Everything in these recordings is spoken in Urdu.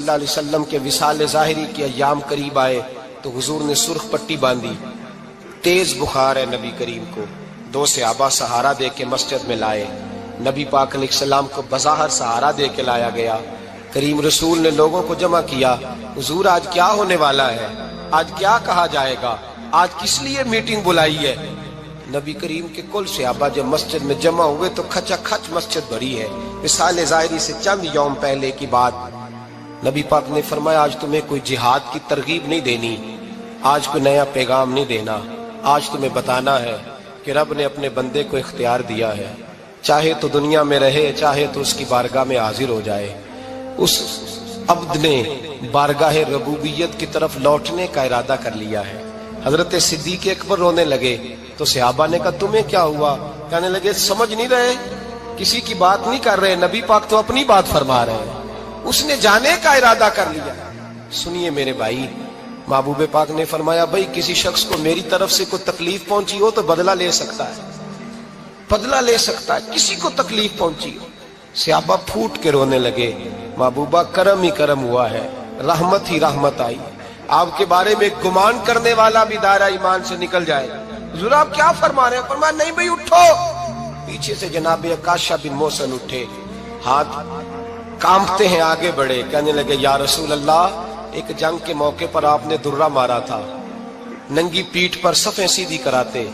اللہ علیہ وسلم کے وصال ظاہری کے ایام قریب آئے تو حضور نے سرخ پٹی باندھی، تیز بخار ہے نبی کریم کو، 2 صحابہ سہارا دے کے مسجد میں لائے، نبی پاک علیہ السلام کو بظاہر سہارا دے کے لایا گیا۔ کریم رسول نے لوگوں کو جمع کیا، حضور آج کیا ہونے والا ہے، آج کیا کہا جائے گا، آج کس لیے میٹنگ بلائی ہے؟ نبی کریم کے کل صحابہ جب مسجد میں جمع ہوئے تو کھچا کھچ مسجد بھری ہے۔ وصال ظاہری سے چند یوم پہلے کی بات، نبی پاک نے فرمایا آج تمہیں کوئی جہاد کی ترغیب نہیں دینی، آج کوئی نیا پیغام نہیں دینا، آج تمہیں بتانا ہے کہ رب نے اپنے بندے کو اختیار دیا ہے، چاہے تو دنیا میں رہے، چاہے تو اس کی بارگاہ میں حاضر ہو جائے۔ اس عبد نے بارگاہ ربوبیت کی طرف لوٹنے کا ارادہ کر لیا ہے۔ حضرت صدیق اکبر رونے لگے تو صحابہ نے کہا تمہیں کیا ہوا؟ کہنے لگے سمجھ نہیں رہے، کسی کی بات نہیں کر رہے، نبی پاک تو اپنی بات فرما رہے ہیں، اس نے جانے کا ارادہ کر لیا۔ سنیے میرے بھائی، محبوب پاک نے فرمایا بھائی کسی شخص کو میری طرف سے کوئی تکلیف پہنچی ہو تو بدلہ لے سکتا ہے، بدلہ لے سکتا ہے، کسی کو تکلیف پہنچی ہو۔ صحابہ پھوٹ کے رونے لگے، محبوبہ کرم ہی کرم ہوا ہے، رحمت ہی رحمت آئی، آپ کے بارے میں گمان کرنے والا بھی دائرہ ایمان سے نکل جائے۔ حضور آپ کیا فرما رہے ہیں؟ فرمایا نہیں بھائی اٹھو۔ پیچھے سے جناب عکاشہ بن محصن اٹھے، ہاتھ کانپتے ہیں، آگے بڑھے، کہنے لگے یا رسول اللہ، ایک جنگ کے موقع پر آپ نے درہ مارا تھا، ننگی پیٹھ پر صفیں سیدھی کراتے،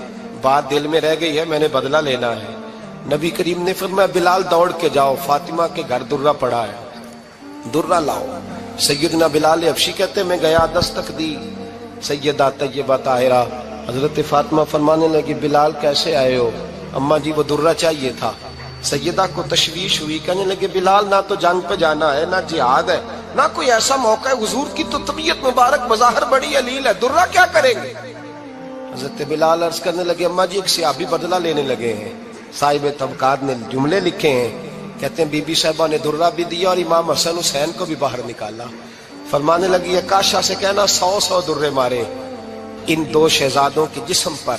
بات دل میں رہ گئی ہے، میں نے بدلہ لینا ہے۔ نبی کریم نے فرمایا بلال دوڑ کے جاؤ، فاطمہ کے گھر درہ پڑا ہے، درہ لاؤ۔ سیدنا بلال حبشی کہتے میں گیا، دستک دی، سیدہ طیبہ طاہرہ حضرت فاطمہ فرمانے لگی بلال کیسے آئے ہو؟ اماں جی وہ درہ چاہیے تھا۔ سیدہ کو تشویش ہوئی، کہنے لگے بلال نہ تو جنگ پہ جانا ہے، نہ جہاد ہے، نہ کوئی ایسا موقع ہے، حضور کی تو طبیعت مبارک بظاہر بڑی علیل ہے، درہ کیا کریں گے؟ حضرت بلال عرض کرنے لگے اماں جی ایک صحابی بدلہ لینے لگے ہیں، صاحب طبقات نے جملے لکھے ہیں، کہتے ہیں بی بی صاحبہ نے درہ بھی دیا اور امام حسن حسین کو بھی باہر نکالا۔ فرمانے لگی عکاشہ سے کہنا 100 درے مارے، ان 2 شہزادوں کے جسم پر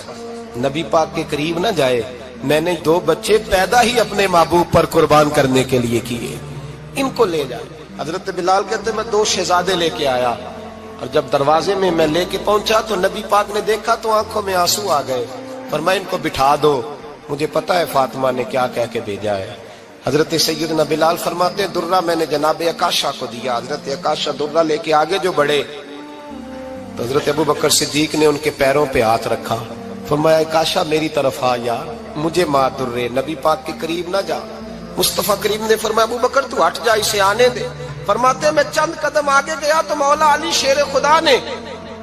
نبی پاک کے قریب نہ جائے، میں نے 2 بچے پیدا ہی اپنے محبوب پر قربان کرنے کے لیے کیے، ان کو لے جائے۔ حضرت بلال کہتے ہیں میں 2 شہزادے لے کے آیا، اور جب دروازے میں میں لے کے پہنچا تو نبی پاک نے دیکھا تو آنکھوں میں آنسو آ گئے۔ فرمایا ان کو بٹھا دو، مجھے پتا ہے فاطمہ نے کیا کہہ کے بھیجا ہے۔ حضرت سیدنا بلال فرماتے ہیں درہ میں نے جناب عکاشہ کو دیا، حضرت عکاشہ درہ لے کے آگے جو بڑھے تو حضرت ابو بکر صدیق نے ان کے پیروں پہ ہاتھ رکھا، فرمایا عکاشہ میری طرف آ یار، مجھے مار درے، نبی پاک کے قریب نہ جا۔ مصطفیٰ کریم نے فرمایا ابو بکر تو ہٹ جا، اسے آنے دے۔ فرماتے ہیں میں چند قدم آگے گیا تو مولا علی شیر خدا نے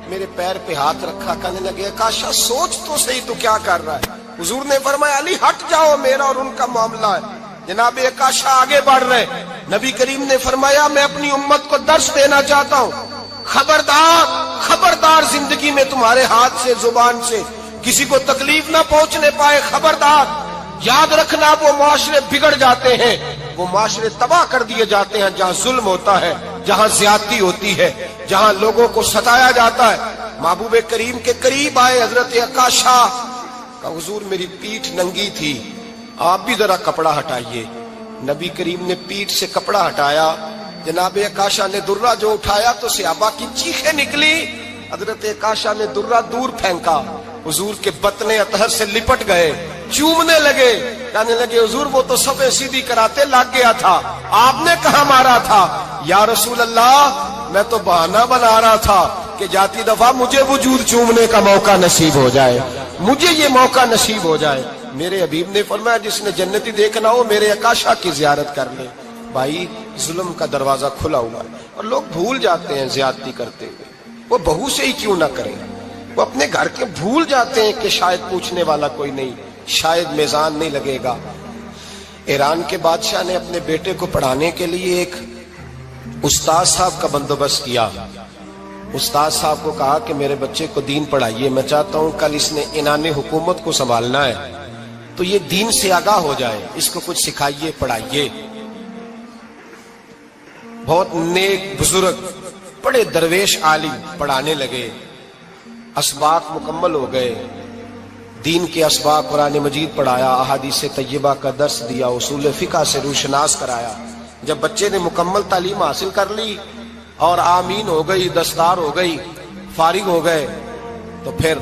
میرے پیر پہ ہاتھ رکھا، کہنے لگے عکاشہ سوچ تو صحیح تو کیا کر رہا ہے؟ حضور نے فرمایا علی ہٹ جاؤ، میرا اور ان کا معاملہ ہے۔ جناب عکاشہ آگے بڑھ رہے، نبی کریم نے فرمایا میں اپنی امت کو درس دینا چاہتا ہوں، خبردار خبردار زندگی میں تمہارے ہاتھ سے زبان سے کسی کو تکلیف نہ پہنچنے پائے، خبردار یاد رکھنا وہ معاشرے بگڑ جاتے ہیں، وہ معاشرے تباہ کر دیے جاتے ہیں جہاں ظلم ہوتا ہے، جہاں زیادتی ہوتی ہے، جہاں لوگوں کو ستایا جاتا ہے۔ محبوب کریم کے قریب آئے حضرت عکاشہ، کہا حضور میری پیٹھ ننگی تھی، آپ بھی ذرا کپڑا ہٹائیے۔ نبی کریم نے پیٹھ سے کپڑا ہٹایا، جناب عکاشہ نے درہ جو اٹھایا تو صحابہ کی چیخیں نکلی، حضرت عکاشہ نے درہ دور پھینکا، حضور کے بطن اطہر سے لپٹ گئے، چومنے لگے، کہنے لگے حضور وہ تو صفیں سیدھی کراتے لگ گیا تھا، آپ نے کہاں مارا تھا؟ یا رسول اللہ میں تو بہانہ بنا رہا تھا کہ جاتی دفعہ مجھے وجود چومنے کا موقع نصیب ہو جائے، مجھے یہ موقع نصیب ہو جائے۔ میرے حبیب نے فرمایا جس نے جنتی دیکھنا ہو میرے عکاشہ کی زیارت کر لے۔ بھائی ظلم کا دروازہ کھلا ہوا ہے اور لوگ بھول جاتے ہیں زیادتی کرتے ہوئے، وہ بہو سے ہی کیوں نہ کریں، وہ اپنے گھر کے بھول جاتے ہیں کہ شاید پوچھنے والا کوئی نہیں، شاید میزان نہیں لگے گا۔ ایران کے بادشاہ نے اپنے بیٹے کو پڑھانے کے لیے ایک استاد صاحب کا بندوبست کیا۔ استاد صاحب کو کہا کہ میرے بچے کو دین پڑھائیے، میں چاہتا ہوں کل اس نے عنان حکومت کو سنبھالنا ہے تو یہ دین سے آگاہ ہو جائے، اس کو کچھ سکھائیے، پڑھائیے۔ بہت نیک بزرگ بڑے درویش عالم پڑھانے لگے، اسباق مکمل ہو گئے، دین کے اسباق قرآن مجید پڑھایا، احادیث طیبہ کا درس دیا، اصول فقہ سے روشناس کرایا۔ جب بچے نے مکمل تعلیم حاصل کر لی اور آمین ہو گئی، دستار ہو گئی، فارغ ہو گئے، تو پھر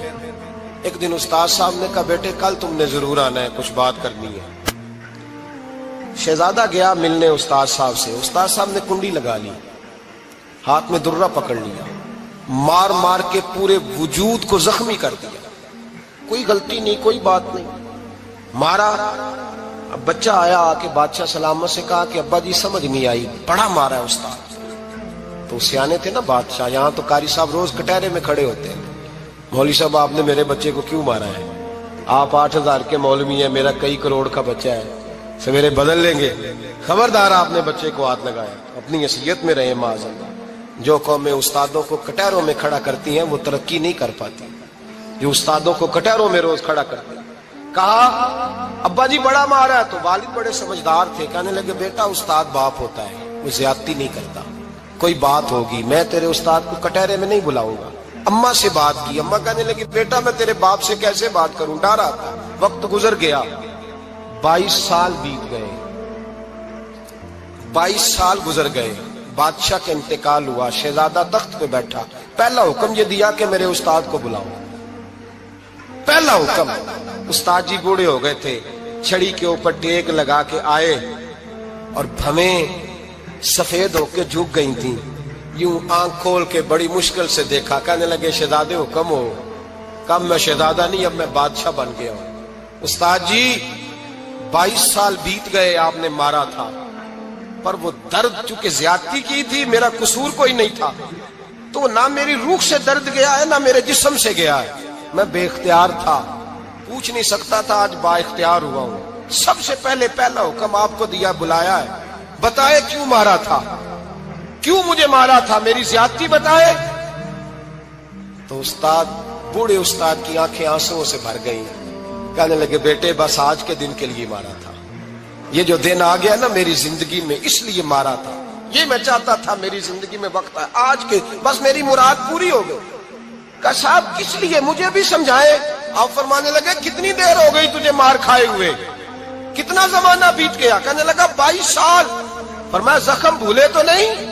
ایک دن استاد صاحب نے کہا بیٹے کل تم نے ضرور آنا ہے، کچھ بات کرنی ہے۔ شہزادہ گیا ملنے استاد صاحب سے، استاد صاحب نے کنڈی لگا لی، ہاتھ میں درہ پکڑ لیا، مار مار کے پورے وجود کو زخمی کر دیا، کوئی غلطی نہیں، کوئی بات نہیں، مارا۔ اب بچہ آیا آ کے بادشاہ سلامت سے کہا کہ ابا جی سمجھ نہیں آئی، بڑا مارا ہے استاد۔ تو سیانے تھے نا بادشاہ، یہاں تو قاری صاحب روز کٹہرے میں کھڑے ہوتے ہیں، مولوی صاحب آپ نے میرے بچے کو کیوں مارا ہے؟ آپ 8,000 کے مولوی ہیں، میرا کئی کروڑ کا بچہ ہے، سویرے بدل لیں گے، خبردار آپ نے بچے کو ہاتھ لگایا، اپنی حیثیت میں رہے معاذ اللہ۔ جو قومیں استادوں کو کٹہروں میں کھڑا کرتی ہیں وہ ترقی نہیں کر پاتی، جو استادوں کو کٹہروں میں روز کھڑا کرتے ہیں۔ کہا ابا جی بڑا مارا ہے، تو والد بڑے سمجھدار تھے، کہنے لگے بیٹا استاد باپ ہوتا ہے، وہ زیادتی نہیں کرتا، کوئی بات ہوگی، میں تیرے استاد کو کٹہرے میں نہیں بلاؤں گا۔ اماں سے بات کی، اماں کہنے لگی بیٹا میں تیرے باپ سے کیسے بات کروں، ڈر آتا۔ وقت گزر گیا، 22 سال بیت گئے، 22 سال گزر گئے، بادشاہ کا انتقال ہوا، شہزادہ تخت پہ بیٹھا، پہلا حکم یہ دیا کہ میرے استاد کو بلاؤ، پہلا حکم۔ استاد جی بوڑھے ہو گئے تھے، چھڑی کے اوپر ٹیک لگا کے آئے اور بھویں سفید ہو کے جھک گئی تھیں، یوں آنکھ کھول کے بڑی مشکل سے دیکھا، کہنے لگے شہزادے حکم ہو۔ کب میں شہزادہ نہیں، اب میں بادشاہ بن گیا ہوں۔ استاد جی 22 سال بیت گئے، آپ نے مارا تھا، پر وہ درد چونکہ زیادتی کی تھی، میرا قصور کوئی نہیں تھا، تو نہ میری روح سے درد گیا ہے نہ میرے جسم سے گیا ہے، میں بے اختیار تھا، پوچھ نہیں سکتا تھا، آج با اختیار ہوا ہوں۔ سب سے پہلے پہلا حکم آپ کو دیا، بلایا ہے، بتائے کیوں مارا تھا، کیوں مجھے مارا تھا، میری زیادتی بتائے۔ تو استاد، بوڑھے استاد کی آنکھیں آنسوؤں سے بھر گئی، کہنے لگے بیٹے بس آج کے دن کے لیے مارا تھا، یہ جو دن آ گیا نا میری زندگی میں، اس لیے مارا تھا، یہ میں چاہتا تھا میری زندگی میں وقت آئے، آج کے بس میری مراد پوری ہو گئی۔ کہا صاحب کس لیے، مجھے بھی سمجھائے۔ آپ فرمانے لگے کتنی دیر ہو گئی تجھے مار کھائے ہوئے، کتنا زمانہ بیت گیا؟ کہنے لگا 22 سال۔ فرمایا زخم بھولے تو نہیں،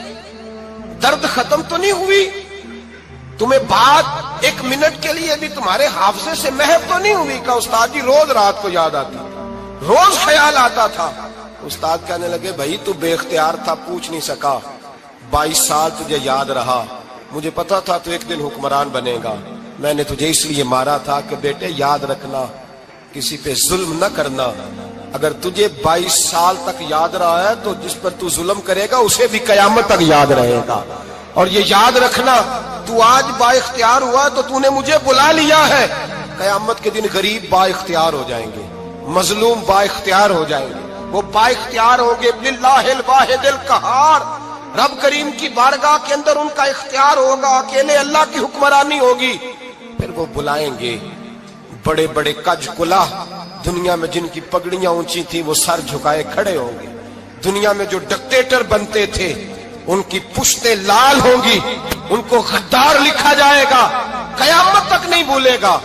درد ختم تو نہیں ہوئی، تمہیں بات 1 منٹ کے لیے بھی تمہارے حافظے سے محو تو نہیں ہوئی؟ کہا استاد جی روز رات کو یاد آتی، روز خیال آتا تھا۔ استاد کہنے لگے بھائی تو بے اختیار تھا، پوچھ نہیں سکا، 22 سال تجھے یاد رہا، مجھے پتا تھا تو ایک دن حکمران بنے گا، میں نے تجھے اس لیے مارا تھا کہ بیٹے یاد رکھنا، کسی پہ ظلم نہ کرنا، اگر تجھے 22 سال تک یاد رہا ہے تو جس پر تو ظلم کرے گا اسے بھی قیامت تک یاد رہے گا، اور یہ یاد رکھنا تو آج با اختیار ہوا تو تو نے مجھے بلا لیا ہے، قیامت کے دن غریب با اختیار ہو جائیں گے، مظلوم با اختیار ہو جائیں گے، وہ با اختیار ہوں گے، للہ الواحد القہار، رب کریم کی بارگاہ کے اندر ان کا اختیار ہوگا، اکیلے اللہ کی حکمرانی ہوگی، پھر وہ بلائیں گے، بڑے بڑے کج کلاہ دنیا میں جن کی پگڑیاں اونچی تھیں وہ سر جھکائے کھڑے ہوں گے، دنیا میں جو ڈکٹیٹر بنتے تھے ان کی پشتیں لال ہوں گی، ان کو غدار لکھا جائے گا، قیامت تک نہیں بھولے گا۔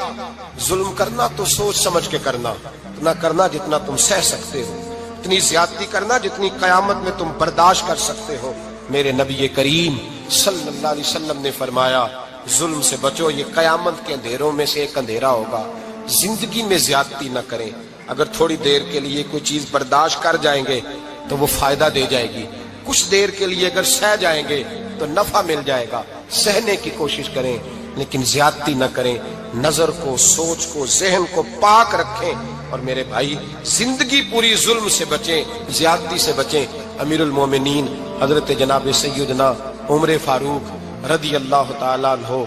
ظلم کرنا تو سوچ سمجھ کے کرنا، اتنا کرنا جتنا تم سہ سکتے ہو، اتنی زیادتی کرنا جتنی قیامت میں تم برداشت کر سکتے ہو۔ میرے نبی کریم صلی اللہ علیہ وسلم نے فرمایا ظلم سے بچو، یہ قیامت کے اندھیروں میں سے ایک اندھیرا ہوگا، زندگی میں زیادتی نہ کریں، اگر تھوڑی دیر کے لیے کوئی چیز برداشت کر جائیں گے تو وہ فائدہ دے جائے گی، کچھ دیر کے لیے اگر سہ جائیں گے تو نفع مل جائے گا، سہنے کی کوشش کریں لیکن زیادتی نہ کریں، نظر کو، سوچ کو، ذہن کو پاک رکھیں، اور میرے بھائی زندگی پوری ظلم سے بچیں، زیادتی سے بچیں۔ امیر المومنین حضرت جناب سیدنا عمر فاروق رضی اللہ تعالیٰ عنہ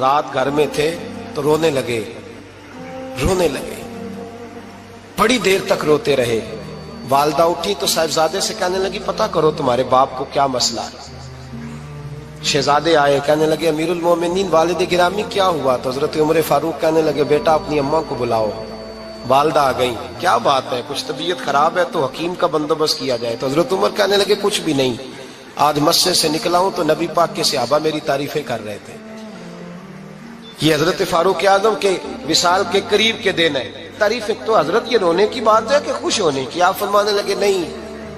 رات گھر میں تھے تو رونے لگے، بڑی دیر تک روتے رہے، والدہ اٹھی تو صاحبزادے سے کہنے لگی پتہ کرو تمہارے باپ کو کیا مسئلہ ہے۔ شہزادے آئے، کہنے لگے امیر المومنین والد گرامی کیا ہوا؟ تو حضرت عمر فاروق کہنے لگے بیٹا اپنی اماں کو بلاؤ۔ والدہ آ گئی، کیا بات ہے، کچھ طبیعت خراب ہے تو حکیم کا بندوبست کیا جائے۔ تو حضرت عمر کہنے لگے کچھ بھی نہیں، آج مسجد سے نکلا ہوں تو نبی پاک کے صحابہ میری تعریفیں کر رہے تھے۔ یہ حضرت فاروق اعظم کے وصال کے قریب کے دن ہے، تعریفیں تو حضرت یہ رونے کی بات ہے کہ خوش ہونے کی؟ آپ فرمانے لگے نہیں،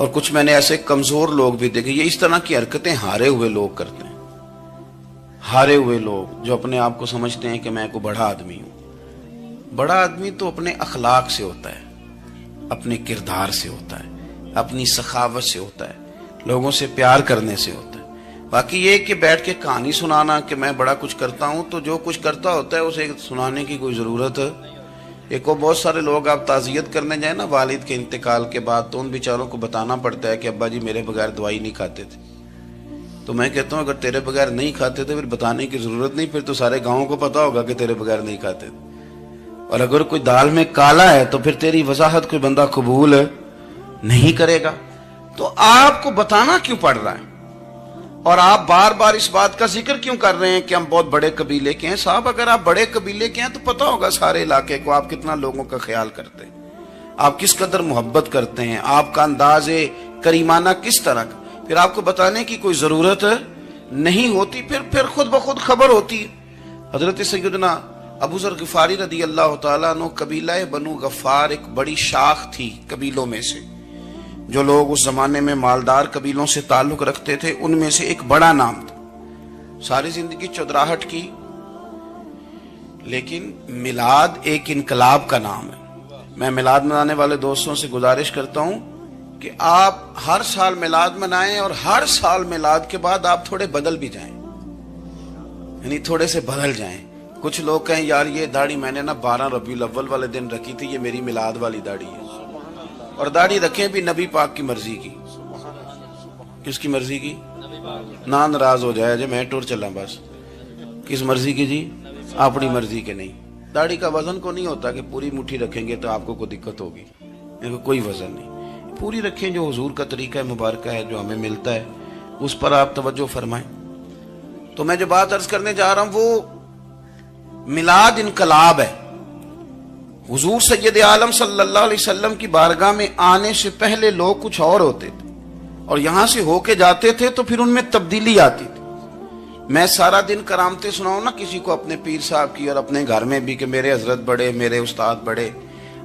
اور کچھ میں نے ایسے کمزور لوگ بھی دیکھے. یہ اس طرح کی حرکتیں ہارے ہوئے لوگ کرتے ہیں. ہارے ہوئے لوگ جو اپنے آپ کو سمجھتے ہیں کہ میں کوئی بڑا آدمی ہوں. بڑا آدمی تو اپنے اخلاق سے ہوتا ہے, اپنے کردار سے ہوتا ہے, اپنی سخاوت سے ہوتا ہے, لوگوں سے پیار کرنے سے ہوتا ہے. باقی یہ کہ بیٹھ کے کہانی سنانا کہ میں بڑا کچھ کرتا ہوں, تو جو کچھ کرتا ہوتا ہے اسے سنانے کی کوئی ضرورت. ایک اور بہت سارے لوگ آپ تعزیت کرنے جائیں نا والد کے انتقال کے بعد, تو ان بیچاروں کو بتانا پڑتا ہے کہ ابا جی میرے بغیر دوائی نہیں کھاتے تھے. تو میں کہتا ہوں اگر تیرے بغیر نہیں کھاتے تھے پھر بتانے کی ضرورت نہیں, پھر تو سارے گاؤں کو پتا ہوگا کہ تیرے بغیر نہیں کھاتے تھے. اور اگر کوئی دال میں کالا ہے تو پھر تیری وضاحت کوئی بندہ قبول نہیں کرے گا. تو آپ کو بتانا کیوں پڑ رہا ہے, اور آپ بار بار اس بات کا ذکر کیوں کر رہے ہیں کہ ہم بہت بڑے قبیلے کے ہیں؟ صاحب اگر آپ بڑے قبیلے کے ہیں تو پتا ہوگا سارے علاقے کو آپ کتنا لوگوں کا خیال کرتے ہیں, آپ کس قدر محبت کرتے ہیں, آپ کا انداز کریمانہ کس طرح کا. پھر آپ کو بتانے کی کوئی ضرورت نہیں ہوتی, پھر خود بخود خبر ہوتی. حضرت سیدنا ابو ذر غفاری رضی اللہ تعالیٰ عنہ, قبیلہ بنو غفار ایک بڑی شاخ تھی قبیلوں میں سے. جو لوگ اس زمانے میں مالدار قبیلوں سے تعلق رکھتے تھے ان میں سے ایک بڑا نام تھا. ساری زندگی چودراہٹ کی, لیکن میلاد ایک انقلاب کا نام ہے. میں میلاد منانے والے دوستوں سے گزارش کرتا ہوں کہ آپ ہر سال میلاد منائیں, اور ہر سال میلاد کے بعد آپ تھوڑے بدل بھی جائیں, یعنی تھوڑے سے بدل جائیں. کچھ لوگ کہیں یار یہ داڑھی میں نے نا 12 ربیع الاول والے دن رکھی تھی, یہ میری میلاد والی داڑھی ہے. اور داڑھی رکھیں بھی نبی پاک کی مرضی کی. کس کی مرضی کی؟ نہ ناراض ہو جائے جی میں ٹور چلا بس. کس مرضی کی جی؟ اپنی مرضی کے نہیں. داڑھی کا وزن کو نہیں ہوتا کہ پوری مٹھی رکھیں گے تو آپ کو کوئی دقت ہوگی, کوئی وزن نہیں. پوری رکھیں, جو حضور کا طریقہ مبارکہ ہے جو ہمیں ملتا ہے اس پر آپ توجہ فرمائیں. تو میں جو بات عرض کرنے جا رہا ہوں وہ میلاد انقلاب ہے. حضور سید عالم صلی اللہ علیہ وسلم کی بارگاہ میں آنے سے پہلے لوگ کچھ اور ہوتے تھے, اور یہاں سے ہو کے جاتے تھے تو پھر ان میں تبدیلی آتی تھی. میں سارا دن کرامتیں سناؤں نا کسی کو اپنے پیر صاحب کی, اور اپنے گھر میں بھی کہ میرے حضرت بڑے, میرے استاد بڑے,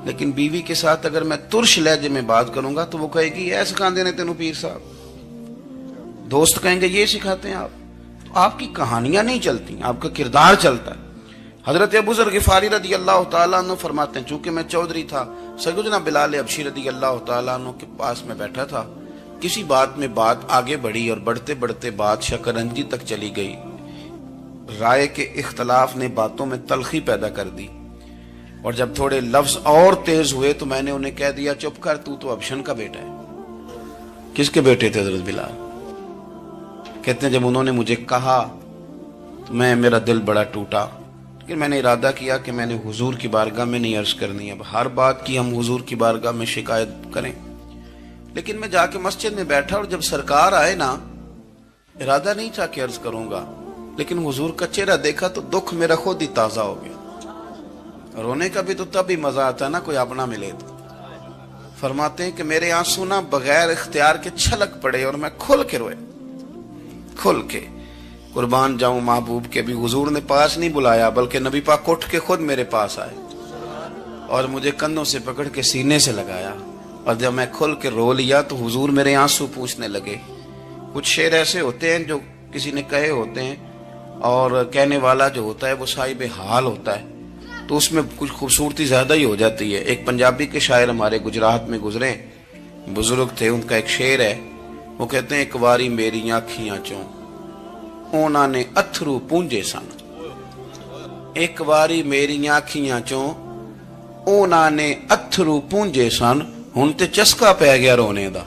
لیکن بیوی کے ساتھ اگر میں ترش لہجے میں بات کروں گا تو وہ کہے گی ایسے سکھاندے نے تینوں پیر صاحب. دوست کہیں گے یہ سکھاتے ہیں آپ. تو آپ کی کہانیاں نہیں چلتی, آپ کا کردار چلتا ہے. حضرت ابو ذر غفاری رضی اللہ تعالیٰ عنہ فرماتے ہیں چونکہ میں چودھری تھا, سیدنا بلال حبشی رضی اللہ تعالیٰ عنہ کے پاس میں بیٹھا تھا. کسی بات میں بات آگے بڑھی اور بڑھتے بڑھتے بات شکنجی تک چلی گئی. رائے کے اختلاف نے باتوں میں تلخی پیدا کر دی, اور جب تھوڑے لفظ اور تیز ہوئے تو میں نے انہیں کہہ دیا چپ کر, تو ابشن کا بیٹا ہے. کس کے بیٹے تھے حضرت بلال؟ کہتے ہیں جب انہوں نے مجھے کہا تو میرا دل بڑا ٹوٹا, لیکن میں نے ارادہ کیا کہ میں نے حضور کی بارگاہ میں نہیں عرض کرنی. اب ہر بات کی ہم حضور کی بارگاہ میں شکایت کریں. لیکن میں جا کے مسجد میں بیٹھا, اور جب سرکار آئے نا, ارادہ نہیں تھا کہ عرض کروں گا, لیکن حضور کا چہرہ دیکھا تو دکھ میرا خود ہی تازہ ہو گیا. رونے کا بھی تو تب ہی مزہ آتا ہے نا کوئی اپنا ملے تو. فرماتے ہیں کہ میرے آنسو نا بغیر اختیار کے چھلک پڑے, اور میں کھل کے روئے, کھل کے. قربان جاؤں محبوب کے بھی حضور نے پاس نہیں بلایا, بلکہ نبی پاک اٹھ کے خود میرے پاس آئے اور مجھے کندھوں سے پکڑ کے سینے سے لگایا. اور جب میں کھل کے رو لیا تو حضور میرے آنسو پوچھنے لگے. کچھ شعر ایسے ہوتے ہیں جو کسی نے کہے ہوتے ہیں, اور کہنے والا جو ہوتا ہے وہ صاحب حال ہوتا ہے, تو اس میں کچھ خوبصورتی زیادہ ہی ہو جاتی ہے. ایک پنجابی کے شاعر ہمارے گجرات میں گزرے, بزرگ تھے, ان کا ایک شعر ہے, وہ کہتے ہیں ایک واری میری آنکھیاں چوں اونا نے اتھرو پونجے سن. ایک واری میری آنکھیاں چوں اونا نے اتھرو پونجے سن, ہن تے چسکا پہ گیا رونے دا.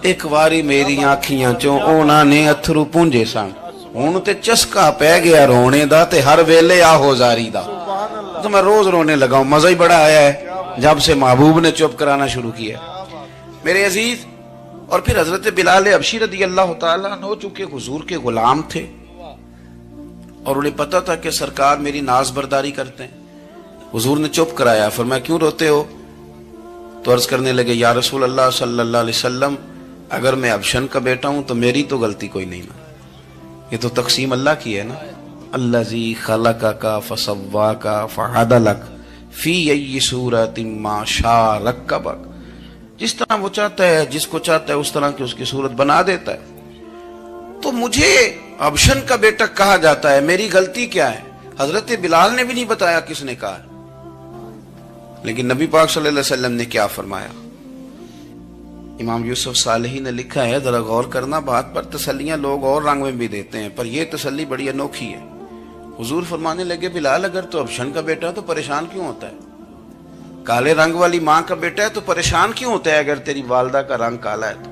ایک واری میری آنکھیاں چوں اونا نے اتھرو پونجے سن, ہن تے چسکا پہ گیا رونے دا, تے ہر ویلے آہو زاری دا. تو میں روز رونے لگا ہوں, مزہ ہی بڑا آیا ہے جب سے محبوب نے چپ کرانا شروع کیا میرے عزیز. اور پھر حضرت بلال حبشی رضی اللہ تعالیٰ عنہ چونکہ حضور کے غلام تھے, اور انہیں پتا تھا کہ سرکار میری ناز برداری کرتے ہیں, حضور نے چپ کرایا. فرمایا کیوں روتے ہو؟ تو عرض کرنے لگے یا رسول اللہ صلی اللہ علیہ وسلم, اگر میں ابشن کا بیٹا ہوں تو میری تو غلطی کوئی نہیں نا, یہ تو تقسیم اللہ کی ہے نا. الذی خلقک فسواک فعدلک فی ای صورت ما شاء رکبک. جس طرح وہ چاہتا ہے، جس کو چاہتا ہے اس طرح کی اس کی صورت بنا دیتا ہے. تو مجھے ابشن کا بیٹا کہا جاتا ہے، میری غلطی کیا ہے؟ حضرت بلال نے بھی نہیں بتایا کس نے کہا. لیکن نبی پاک صلی اللہ علیہ وسلم نے کیا فرمایا؟ امام یوسف صالحی نے لکھا ہے، ذرا غور کرنا بات پر، تسلیاں لوگ اور رنگ میں بھی دیتے ہیں پر یہ تسلی بڑی انوکھی ہے. حضور فرمانے لگے، بلال اگر تو ابشن کا بیٹا تو پریشان کیوں ہوتا ہے؟ کالے رنگ والی ماں کا بیٹا ہے تو پریشان کیوں ہوتا ہے اگر تیری والدہ کا رنگ کالا ہے تو؟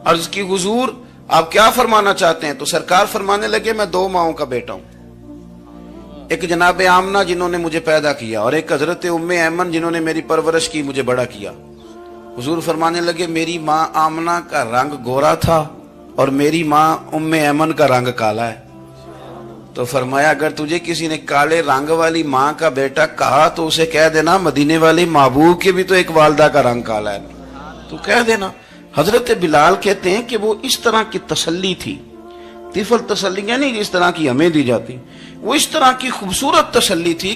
عرض کی حضور آپ کیا فرمانا چاہتے ہیں؟ تو سرکار فرمانے لگے، میں دو ماؤں کا بیٹا ہوں، ایک جناب آمنہ جنہوں نے مجھے پیدا کیا اور ایک حضرت ام ایمن جنہوں نے میری پرورش کی، مجھے بڑا کیا. حضور فرمانے لگے، میری ماں آمنہ کا رنگ گورا تھا اور میری ماں ام ایمن کا رنگ کالا ہے. تو فرمایا اگر تجھے کسی نے کالے رنگ والی ماں کا بیٹا کہا تو اسے کہہ دینا مدینے والے محبوب کے بھی تو ایک والدہ کا رنگ کالا ہے، تو کہہ دینا. حضرت بلال کہتے ہیں کہ وہ اس طرح کی تسلی تھی، طفل تسلیاں نہیں جس طرح کی ہمیں دی جاتی، وہ اس طرح کی خوبصورت تسلی تھی